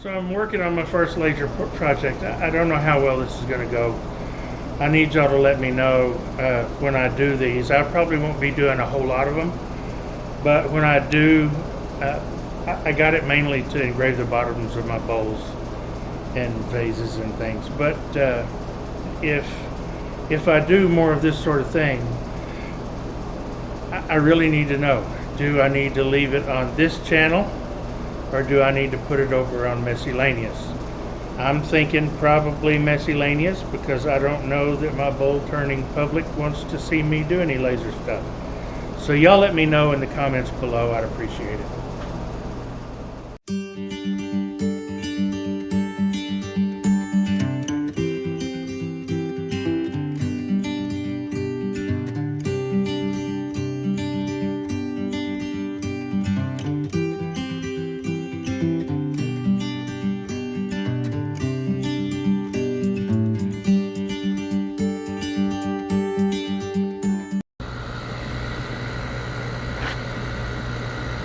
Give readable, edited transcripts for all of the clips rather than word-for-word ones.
So I'm working on my first laser project. I don't know how well this is going to go. I need y'all to let me know when I do these. I probably won't be doing a whole lot of them, but when I do, I got it mainly to engrave the bottoms of my bowls and vases and things. But if I do more of this sort of thing, I really need to know, do I need to leave it on this channel or do I need to put it over on Miscellaneous? I'm thinking probably Miscellaneous because I don't know that my bowl turning public wants to see me do any laser stuff. So y'all let me know in the comments below. I'd appreciate it.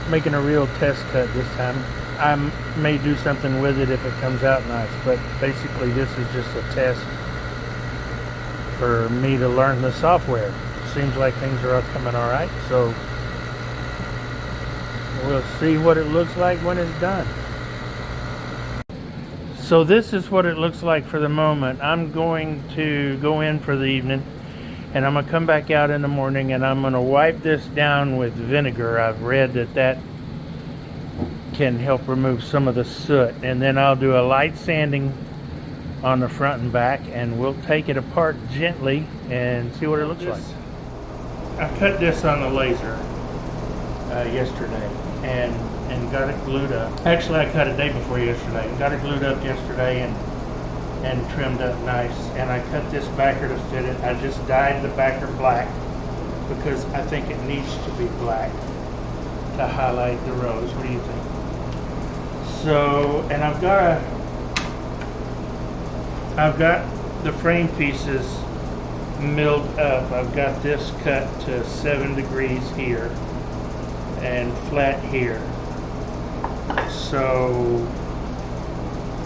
Making a real test cut this time. I may do something with it if it comes out nice, but basically this is just a test for me to learn the software. Seems like things are coming all right, so we'll see what it looks like when it's done. So this is what it looks like for the moment. I'm going to go in for the evening and I'm going to come back out in the morning and I'm going to wipe this down with vinegar. I've read that that can help remove some of the soot, and then I'll do a light sanding on the front and back and we'll take it apart gently and see what it looks like. I cut this on the laser yesterday and got it glued up. Actually, I cut it day before yesterday. Got it glued up yesterday and trimmed up nice, and I cut this backer to fit it. I just dyed the backer black because I think it needs to be black to highlight the rows. What do you think? So, and I've got the frame pieces milled up. I've got this cut to 7 degrees here and flat here. So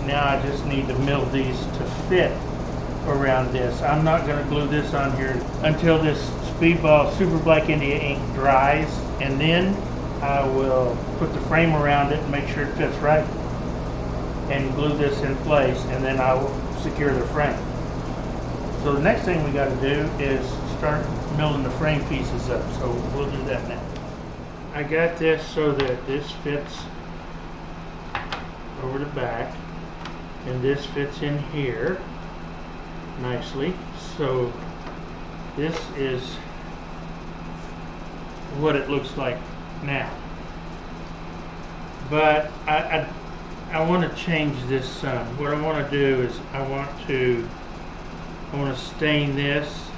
now I just need to mill these to fit around this. I'm not going to glue this on here until this Speedball Super Black India ink dries, and then I will put the frame around it and make sure it fits right and glue this in place, and then I will secure the frame. So the next thing we got to do is start milling the frame pieces up, so we'll do that now. I got this so that this fits over the back and this fits in here nicely. So this is what it looks like now, but I want to change this some. What I want to do is I want to stain this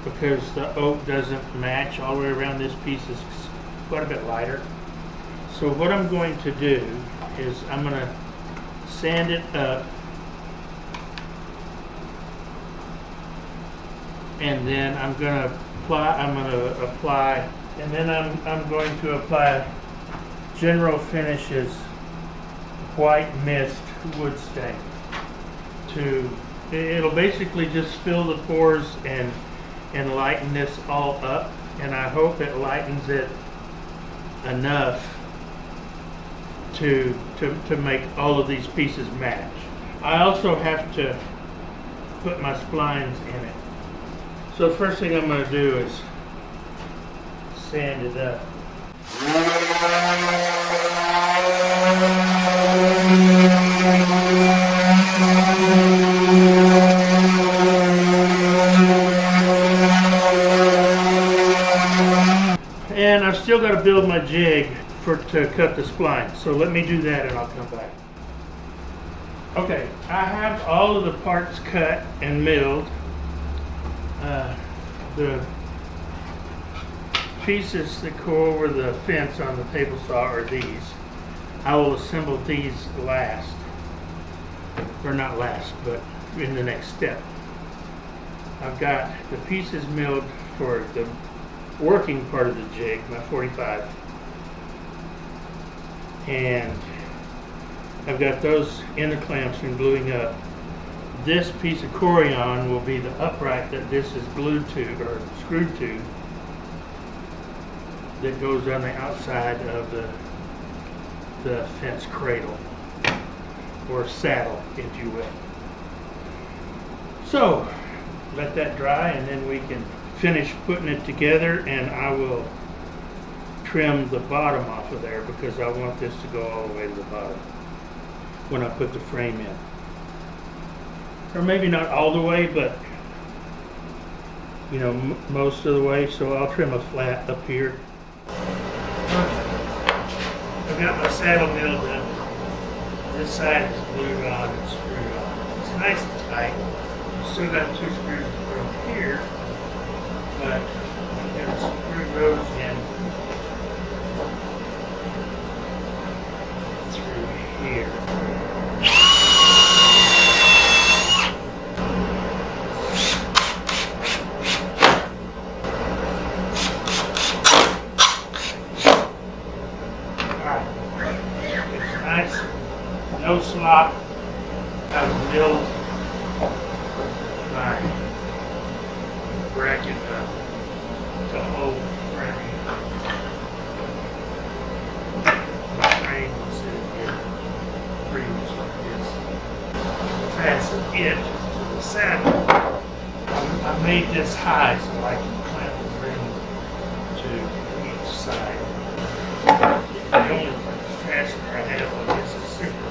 because the oak doesn't match all the way around. This piece is quite a bit lighter. So what I'm going to do is I'm going to sand it up, and then I'm going to apply and then I'm going to apply General Finishes White Mist Wood Stain. It'll basically just fill the pores and lighten this all up, and I hope it lightens it enough to make all of these pieces match. I also have to put my splines in it. So the first thing I'm going to do is sand it up. And I've still got to build my jig to cut the spline. So let me do that and I'll come back. Okay, I have all of the parts cut and milled. The pieces that go over the fence on the table saw are these. I will assemble these last, or not last, but in the next step. I've got the pieces milled for the working part of the jig, my 45, and I've got those inner clamps and gluing up. This piece of Corian will be the upright that this is glued to or screwed to, that goes on the outside of the fence cradle or saddle, if you will. So let that dry and then we can finish putting it together, and I will trim the bottom off of there because I want this to go all the way to the bottom when I put the frame in. Or maybe not all the way, but you know, most of the way. So I'll trim a flat up here. I've got my saddle mill done. This side is glued on and screwed on. It's nice and tight. Still got 2 screws to put on here, but I'm going to screw those in through here. No slop. I've milled my bracket up to hold the frame. The frame will sit here pretty much like this. Fasten it to the saddle. I made this high so I can clamp the frame to each side. The only fastener I have on this is super.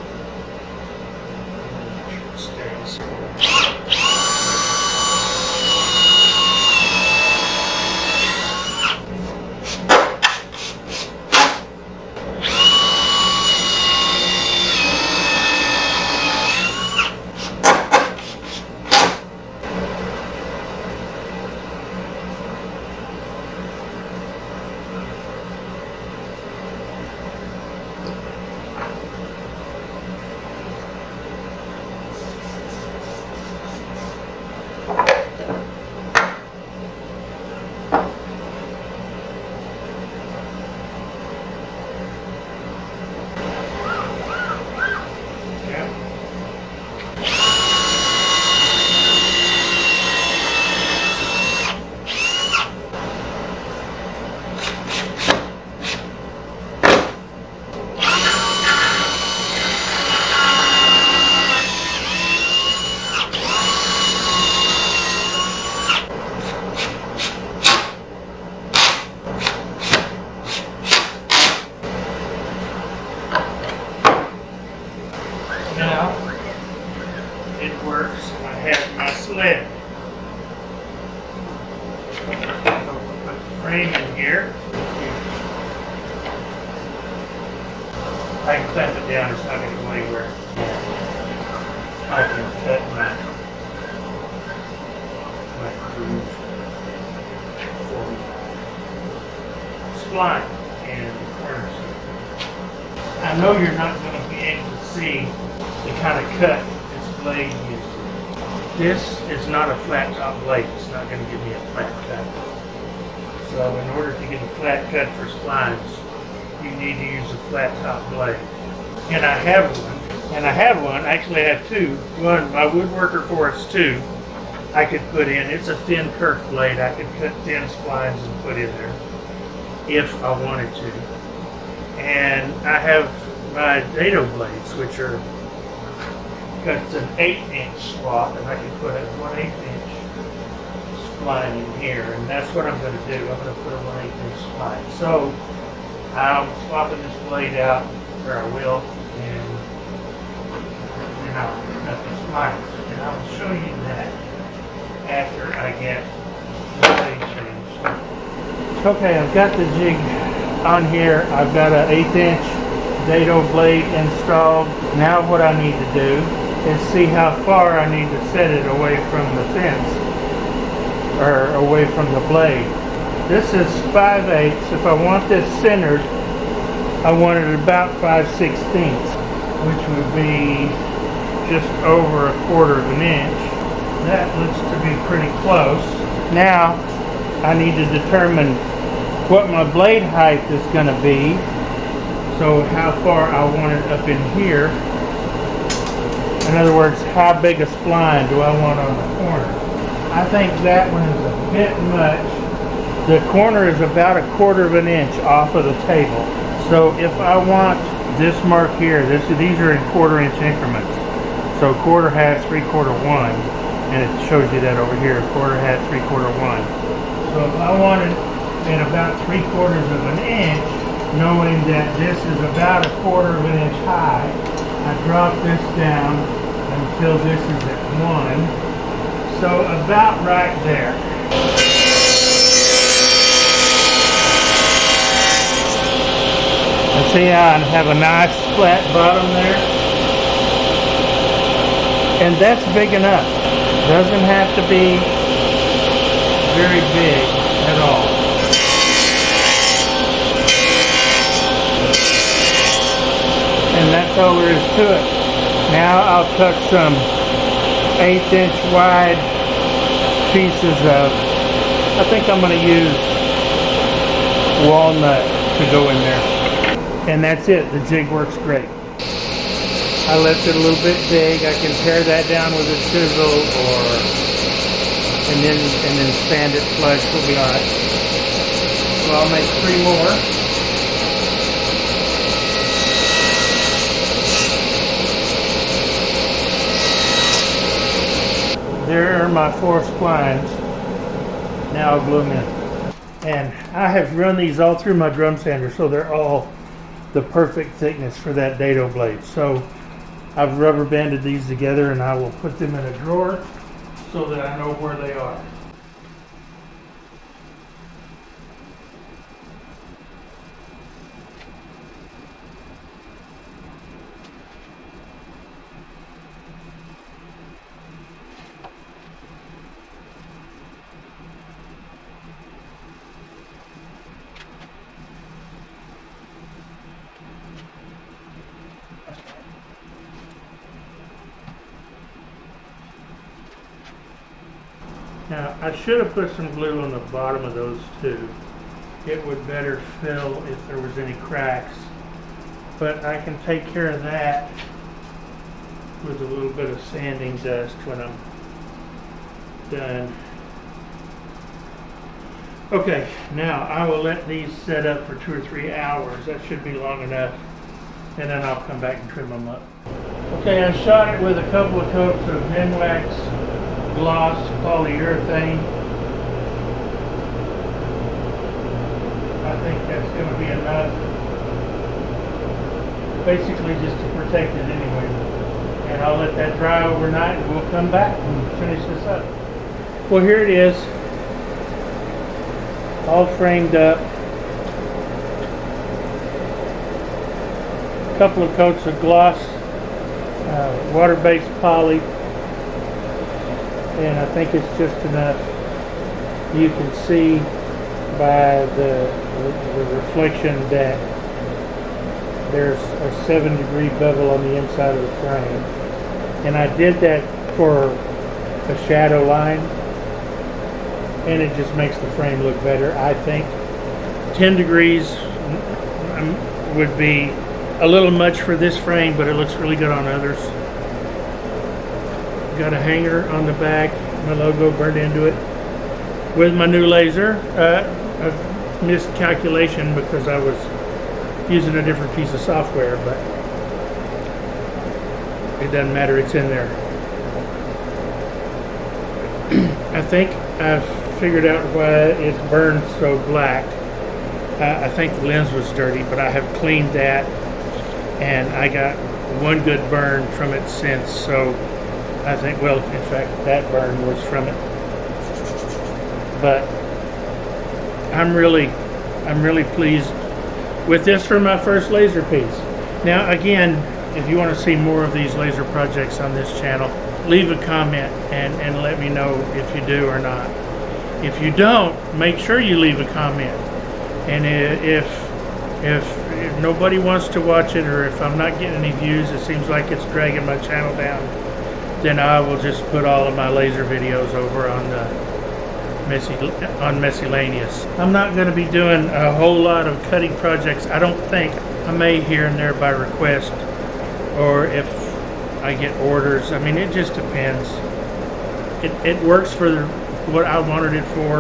Now it works. I have my sled. I'll put the frame in here. I can clamp it down, it's not going to go anywhere. I can cut my groove for spline and corners. I know you're not going to be able to see the kind of cut this blade uses. This is not a flat top blade. It's not going to give me a flat cut. So in order to get a flat cut for splines, you need to use a flat top blade. And I have one. Actually I have two. One, my Woodworker Forest 2, I could put in. It's a thin kerf blade. I could cut thin splines and put in there if I wanted to. And I have my dado blades, which are cut an 1/8" swath, and I can put a 1/8" spline in here, and that's what I'm going to do. I'm going to put a 1/8" spline. So I'm swapping this blade out, or I will, and I'll cut the splines. And I'll show you that after I get the blade changed. Okay, I've got the jig on here. I've got an 1/8" dado blade installed. Now what I need to do is see how far I need to set it away from the fence, or away from the blade. This is 5/8. If I want this centered, I want it about 5/16, which would be just over 1/4 inch. That looks to be pretty close. Now I need to determine what my blade height is going to be. So how far I want it up in here. In other words, how big a spline do I want on the corner? I think that one is a bit much. The corner is about 1/4 of an inch off of the table. So if I want this mark here, these are in 1/4 inch increments. So 1/4 hat, 3/4 one, and it shows you that over here, 1/4 hat, 3/4 one. So if I want it at about 3/4 of an inch, knowing that this is about 1/4 of an inch high, I drop this down until this is at 1. So about right there. And see how I have a nice flat bottom there? And that's big enough. Doesn't have to be very big at all. And that's all there is to it. Now I'll cut some 1/8 inch wide pieces of, I think I'm going to use walnut to go in there. And that's it. The jig works great. I left it a little bit big. I can pare that down with a chisel and then sand it flush. We'll be alright. So I'll make 3 more. There are my 4 splines. Now I'll glue them in. And I have run these all through my drum sander, so they're all the perfect thickness for that dado blade. So I've rubber banded these together, and I will put them in a drawer so that I know where they are. Now, I should have put some glue on the bottom of those two. It would better fill if there was any cracks. But I can take care of that with a little bit of sanding dust when I'm done. Okay, now I will let these set up for 2 or 3 hours. That should be long enough. And then I'll come back and trim them up. Okay, I shot it with a couple of coats of Minwax gloss polyurethane. I think that's going to be enough, basically just to protect it anyway. And I'll let that dry overnight, and we'll come back and finish this up. Well, here it is, all framed up. A couple of coats of gloss, water-based poly. And I think it's just enough. You can see by the reflection that there's a 7-degree bevel on the inside of the frame. And I did that for a shadow line, and it just makes the frame look better, I think. 10 degrees would be a little much for this frame, but it looks really good on others. Got a hanger on the back, my logo burned into it with my new laser. A miscalculation because I was using a different piece of software, but it doesn't matter, it's in there. I think I've figured out why it burned so black. I think the lens was dirty, but I have cleaned that, and I got one good burn from it since, so I think, well, in fact, that burn was from it. But I'm really pleased with this for my first laser piece. Now, again, if you want to see more of these laser projects on this channel, leave a comment and let me know if you do or not. If you don't, make sure you leave a comment. And if nobody wants to watch it, or if I'm not getting any views, it seems like it's dragging my channel down, then I will just put all of my laser videos over on Miscellaneous. I'm not going to be doing a whole lot of cutting projects, I don't think. I may here and there by request, or if I get orders. I mean, it just depends. It works for what I wanted it for,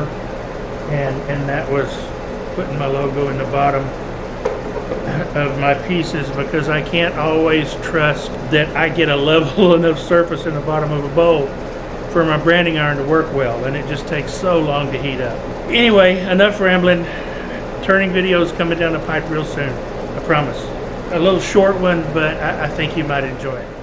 and that was putting my logo in the bottom of my pieces, because I can't always trust that I get a level enough surface in the bottom of a bowl for my branding iron to work well, and it just takes so long to heat up. Anyway, enough rambling. Turning videos coming down the pipe real soon, I promise. A little short one, but I think you might enjoy it.